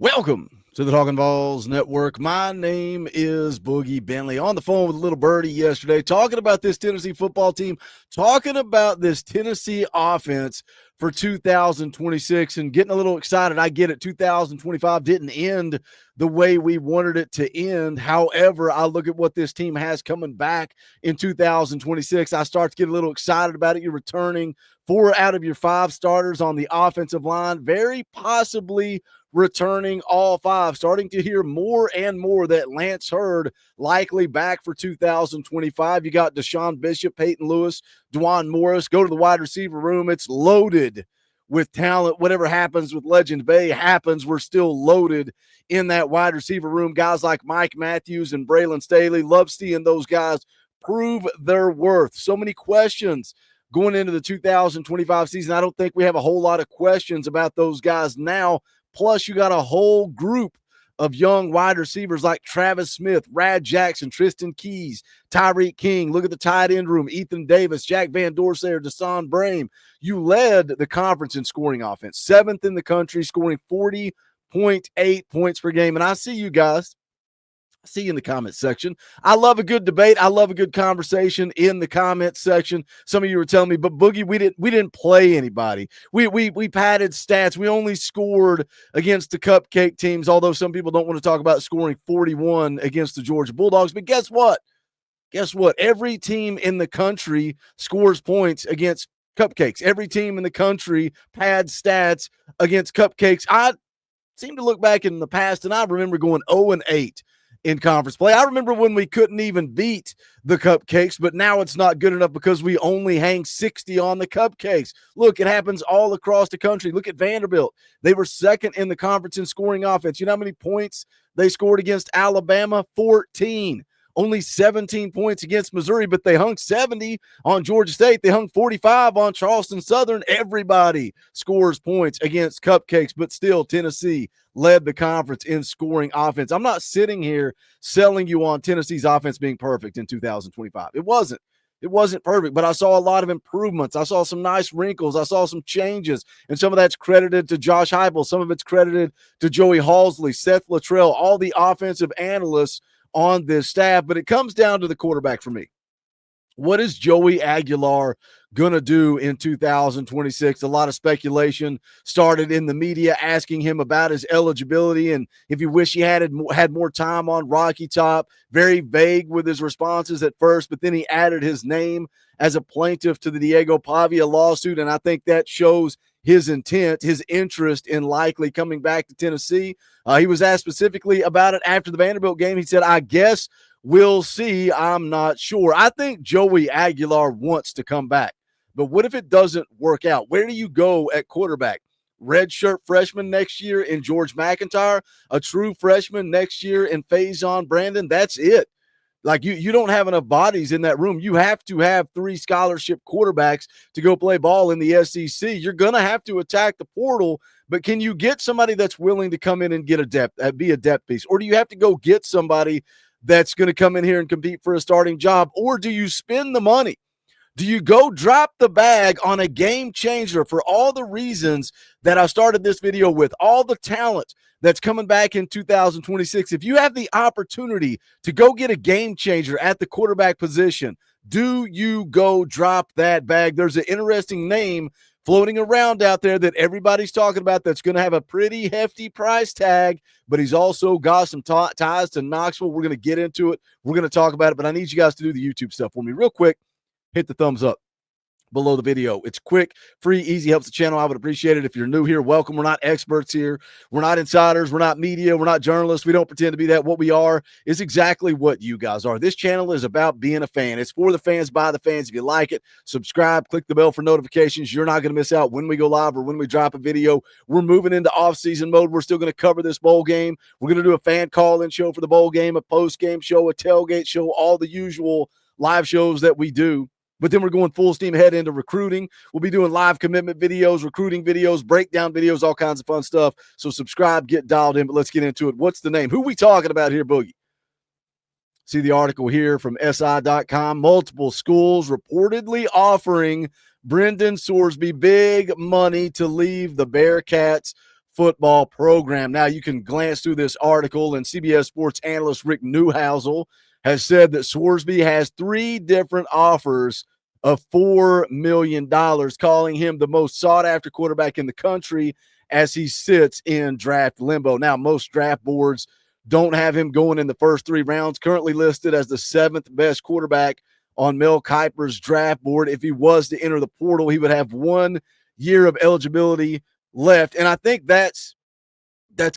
Welcome to the Talkin VAWLS Network. My name is Boogie Bentley. On the phone with Little Birdie yesterday, talking about this Tennessee football team, talking about this Tennessee offense for 2026 and getting a little excited. I get it. 2025 didn't end the way we wanted it to end. However, I look at what this team has coming back in 2026. I start to get a little excited about it. You're returning 4 out of your 5 starters on the offensive line, very possibly returning all 5, starting to hear more and more that Lance Hurd likely back for 2025. You got Deshaun Bishop, Peyton Lewis, Dwan Morris. Go to the wide receiver room. It's loaded with talent. Whatever happens with Legend Bay happens. We're still loaded in that wide receiver room. Guys like Mike Matthews and Braylon Staley. Love seeing those guys prove their worth. So many questions going into the 2025 season. I don't think we have a whole lot of questions about those guys now. Plus, you got a whole group of young wide receivers like Travis Smith, Rad Jackson, Tristan Keys, Tyreek King. Look at the tight end room, Ethan Davis, Jack Van Dorsey, Deshaun Brame. You led the conference in scoring offense, 7th in the country, scoring 40.8 points per game. And I see you guys. See you in the comments section. I love a good debate. I love a good conversation in the comments section. Some of you were telling me, but Boogie, we didn't play anybody. We padded stats. We only scored against the cupcake teams, although some people don't want to talk about scoring 41 against the Georgia Bulldogs. But guess what? Every team in the country scores points against cupcakes. Every team in the country pads stats against cupcakes. I seem to look back in the past, and I remember going 0-8 in conference play. I remember when we couldn't even beat the cupcakes, but now it's not good enough because we only hang 60 on the cupcakes. Look, it happens all across the country. Look at Vanderbilt. They were 2nd in the conference in scoring offense. You know how many points they scored against Alabama? 14. Only 17 points against Missouri, but they hung 70 on Georgia State. They hung 45 on Charleston Southern. Everybody scores points against cupcakes, but still Tennessee led the conference in scoring offense. I'm not sitting here selling you on Tennessee's offense being perfect in 2025. It wasn't perfect, but I saw a lot of improvements. I saw some nice wrinkles. I saw some changes, and some of that's credited to Josh Heupel. Some of it's credited to Joey Halsley, Seth Luttrell, all the offensive analysts on this staff. But it comes down to the quarterback for me. What is Joey Aguilar going to do in 2026? A lot of speculation started in the media asking him about his eligibility and if he wish he had more time on Rocky Top. Very vague with his responses at first, but then he added his name as a plaintiff to the Diego Pavia lawsuit, and I think that shows his intent, his interest in likely coming back to Tennessee. He was asked specifically about it after the Vanderbilt game. He said, I guess we'll see. I'm not sure. I think Joey Aguilar wants to come back. But what if it doesn't work out? Where do you go at quarterback? Redshirt freshman next year in George McIntyre, a true freshman next year in Faison Brandon. That's it. Like you don't have enough bodies in that room. You have to have 3 scholarship quarterbacks to go play ball in the SEC. You're going to have to attack the portal, but can you get somebody that's willing to come in and get be a depth piece? Or do you have to go get somebody that's going to come in here and compete for a starting job? Or do you spend the money? Do you go drop the bag on a game changer for all the reasons that I started this video with, all the talent that's coming back in 2026? If you have the opportunity to go get a game changer at the quarterback position, do you go drop that bag? There's an interesting name floating around out there that everybody's talking about that's going to have a pretty hefty price tag, but he's also got some ties to Knoxville. We're going to get into it. We're going to talk about it, but I need you guys to do the YouTube stuff for me real quick. Hit the thumbs up below the video. It's quick, free, easy, helps the channel. I would appreciate it. If you're new here, welcome. We're not experts here. We're not insiders. We're not media. We're not journalists. We don't pretend to be that. What we are is exactly what you guys are. This channel is about being a fan. It's for the fans, by the fans. If you like it, subscribe, click the bell for notifications. You're not going to miss out when we go live or when we drop a video. We're moving into off-season mode. We're still going to cover this bowl game. We're going to do a fan call-in show for the bowl game, a post-game show, a tailgate show, all the usual live shows that we do. But then we're going full steam ahead into recruiting. We'll be doing live commitment videos, recruiting videos, breakdown videos, all kinds of fun stuff. So subscribe, get dialed in, but let's get into it. What's the name? Who we talking about here, Boogie? See the article here from SI.com. Multiple schools reportedly offering Brendan Sorsby big money to leave the Bearcats football program. Now, you can glance through this article, and CBS Sports analyst Rick Newhousel has said that Sorsby has 3 different offers of $4 million, calling him the most sought-after quarterback in the country as he sits in draft limbo. Now, most draft boards don't have him going in the first 3 rounds, currently listed as the 7th best quarterback on Mel Kiper's draft board. If he was to enter the portal, he would have 1 year of eligibility left. And I think that's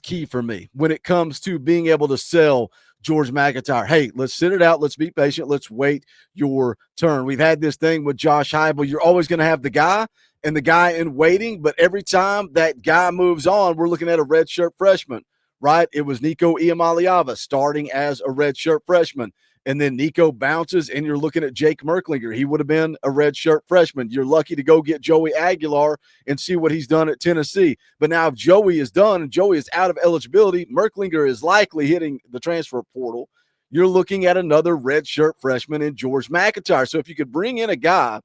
key for me when it comes to being able to sell George McIntyre. Hey, let's sit it out. Let's be patient. Let's wait your turn. We've had this thing with Josh Heupel. You're always going to have the guy and the guy in waiting, but every time that guy moves on, we're looking at a redshirt freshman, right? It was Nico Iamaleava starting as a redshirt freshman. And then Nico bounces, and you're looking at Jake Merklinger. He would have been a redshirt freshman. You're lucky to go get Joey Aguilar and see what he's done at Tennessee. But now if Joey is done and Joey is out of eligibility, Merklinger is likely hitting the transfer portal. You're looking at another redshirt freshman in George McIntyre. So if you could bring in a guy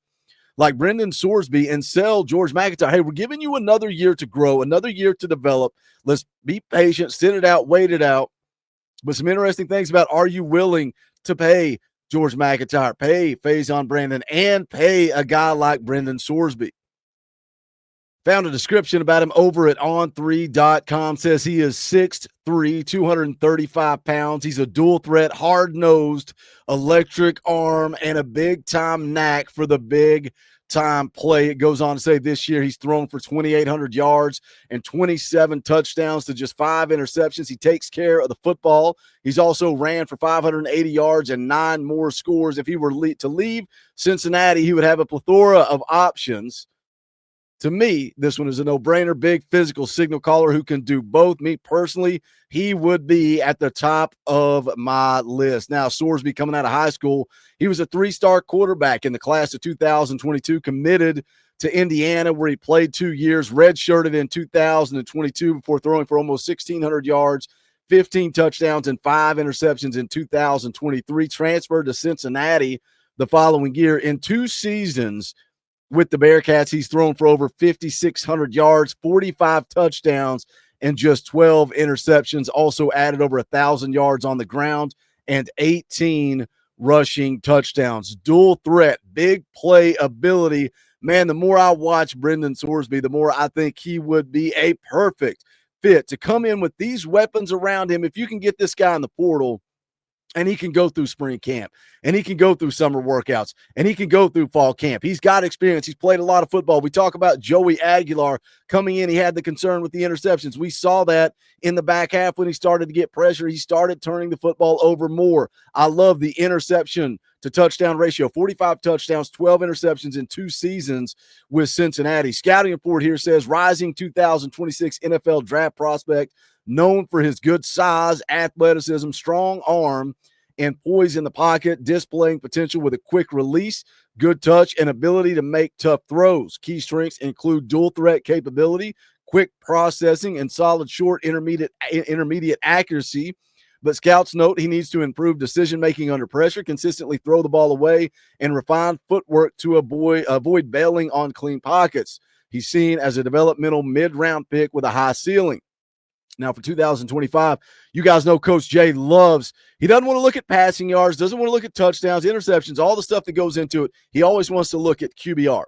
like Brendan Sorsby and sell George McIntyre, hey, we're giving you another year to grow, another year to develop. Let's be patient, sit it out, wait it out. But some interesting things about, are you willing to pay George McIntyre, pay Faison Brandon, and pay a guy like Brendan Sorsby? Found a description about him over at on3.com. Says he is 6'3", 235 pounds. He's a dual threat, hard-nosed, electric arm, and a big-time knack for the big-time play. It goes on to say this year he's thrown for 2,800 yards and 27 touchdowns to just 5 interceptions. He takes care of the football. He's also ran for 580 yards and 9 more scores. If he were to leave Cincinnati, he would have a plethora of options. To me, this one is a no-brainer. Big physical signal caller who can do both. Me personally, he would be at the top of my list. Now, Sorsby coming out of high school, he was a 3-star quarterback in the class of 2022, committed to Indiana where he played 2 years, redshirted in 2022 before throwing for almost 1,600 yards, 15 touchdowns, and 5 interceptions in 2023. Transferred to Cincinnati the following year. In 2 seasons with the Bearcats, he's thrown for over 5,600 yards, 45 touchdowns, and just 12 interceptions. Also added over 1,000 yards on the ground and 18 rushing touchdowns. Dual threat, big play ability. Man, the more I watch Brendan Sorsby, the more I think he would be a perfect fit to come in with these weapons around him. If you can get this guy in the portal, and he can go through spring camp, and he can go through summer workouts, and he can go through fall camp. He's got experience. He's played a lot of football. We talk about Joey Aguilar coming in. He had the concern with the interceptions. We saw that in the back half when he started to get pressure. He started turning the football over more. I love the interception to touchdown ratio, 45 touchdowns, 12 interceptions in 2 seasons with Cincinnati. Scouting report here says rising 2026 NFL draft prospect, known for his good size, athleticism, strong arm, and poise in the pocket, displaying potential with a quick release, good touch, and ability to make tough throws. Key strengths include dual threat capability, quick processing, and solid short intermediate accuracy. But scouts note he needs to improve decision-making under pressure, consistently throw the ball away, and refine footwork to avoid bailing on clean pockets. He's seen as a developmental mid-round pick with a high ceiling. Now, for 2025, you guys know Coach Jay loves, he doesn't want to look at passing yards, doesn't want to look at touchdowns, interceptions, all the stuff that goes into it. He always wants to look at QBR.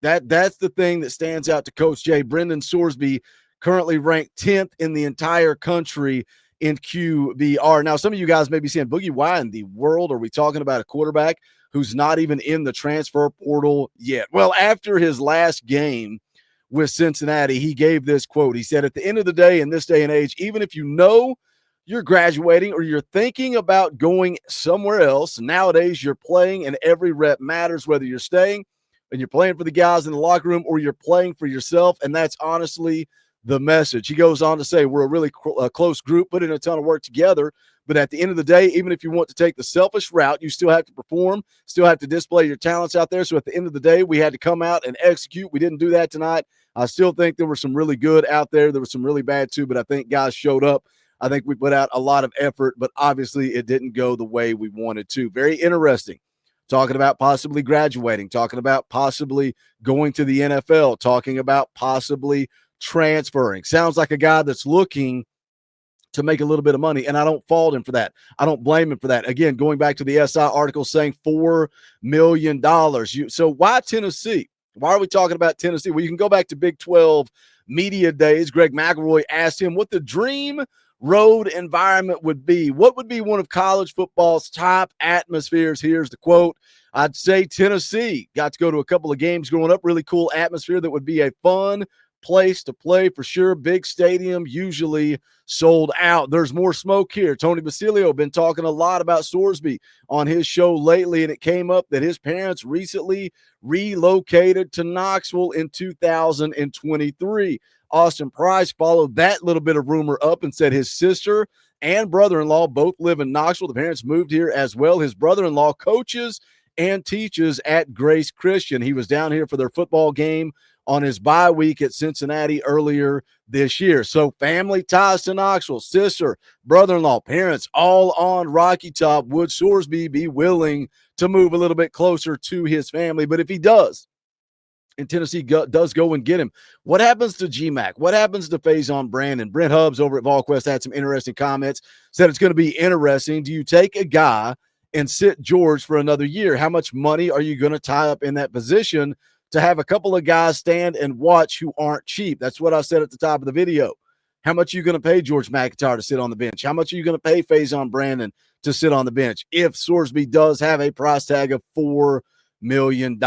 That's the thing that stands out to Coach Jay. Brendan Sorsby currently ranked 10th in the entire country in QBR. Now, some of you guys may be saying, Boogie, why in the world are we talking about a quarterback who's not even in the transfer portal yet? Well, after his last game with Cincinnati, he gave this quote. He said, at the end of the day, in this day and age, even if you know you're graduating or you're thinking about going somewhere else, nowadays you're playing and every rep matters, whether you're staying and you're playing for the guys in the locker room or you're playing for yourself. And that's honestly the message. He goes on to say, we're a really close group, put in a ton of work together. But at the end of the day, even if you want to take the selfish route, you still have to perform, still have to display your talents out there. So at the end of the day, we had to come out and execute. We didn't do that tonight. I still think there were some really good out there. There were some really bad too, but I think guys showed up. I think we put out a lot of effort, but obviously it didn't go the way we wanted to. Very interesting. Talking about possibly graduating, talking about possibly going to the NFL, talking about possibly transferring. Sounds like a guy that's looking to make a little bit of money, and I don't fault him for that. I don't blame him for that. Again, going back to the SI article saying $4 million. So why Tennessee? Why are we talking about Tennessee? Well, you can go back to Big 12 media days. Greg McElroy asked him what the dream road environment would be. What would be one of college football's top atmospheres? Here's the quote. I'd say Tennessee. Got to go to a couple of games growing up. Really cool atmosphere that would be a fun place to play for sure. Big stadium, usually sold out. There's more smoke here. Tony Basilio been talking a lot about Sorsby on his show lately, and it came up that his parents recently relocated to Knoxville in 2023. Austin Price followed that little bit of rumor up and said his sister and brother-in-law both live in Knoxville. The parents moved here as well. His brother-in-law coaches and teaches at Grace Christian. He was down here for their football game on his bye week at Cincinnati earlier this year. So family ties to Knoxville, sister, brother-in-law, parents, all on Rocky Top. Would Sorsby be willing to move a little bit closer to his family? But if he does, and Tennessee does go and get him, what happens to GMAC? What happens to Faison Brandon? Brent Hubbs over at VolQuest had some interesting comments, said it's going to be interesting. Do you take a guy and sit George for another year? How much money are you going to tie up in that position to have a couple of guys stand and watch who aren't cheap? That's what I said at the top of the video. How much are you going to pay George McIntyre to sit on the bench? How much are you going to pay Faison Brandon to sit on the bench if Sorsby does have a price tag of $4 million?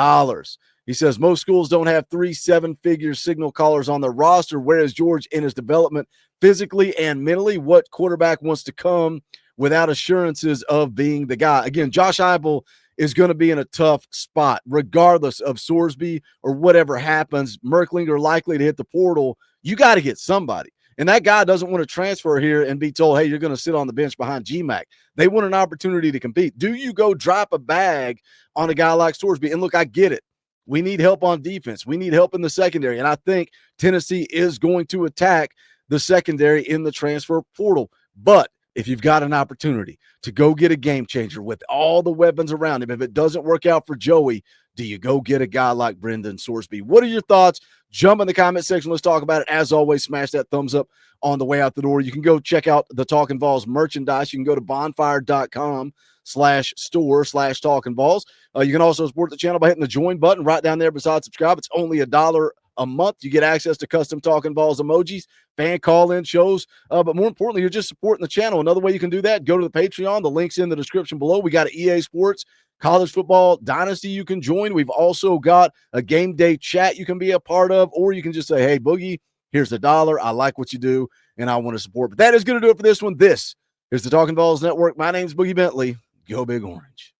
He says most schools don't have 3 7-figure signal callers on their roster, whereas George in his development physically and mentally, what quarterback wants to come without assurances of being the guy? Again, Josh Heupel is going to be in a tough spot, regardless of Sorsby or whatever happens. Merklinger likely to hit the portal. You got to get somebody. And that guy doesn't want to transfer here and be told, hey, you're going to sit on the bench behind GMAC. They want an opportunity to compete. Do you go drop a bag on a guy like Sorsby? And look, I get it. We need help on defense. We need help in the secondary. And I think Tennessee is going to attack the secondary in the transfer portal. But if you've got an opportunity to go get a game changer with all the weapons around him, if it doesn't work out for Joey, do you go get a guy like Brendan Sorsby? What are your thoughts? Jump in the comment section. Let's talk about it. As always, smash that thumbs up on the way out the door. You can go check out the Talkin VAWLS merchandise. You can go to bonfire.com/store/Talkin VAWLS. You can also support the channel by hitting the join button right down there beside subscribe. It's only $1 a month. You get access to custom Talkin VAWLS emojis, fan call-in shows, but more importantly, you're just supporting the channel. Another way you can do that, go to the Patreon. The link's in the description below. We got an EA Sports College Football Dynasty you can join. We've also got a game day chat you can be a part of, or you can just say, hey, Boogie, here's $1. I like what you do, and I want to support. But that is going to do it for this one. This is the Talkin VAWLS Network. My name's Boogie Bentley. Go Big Orange.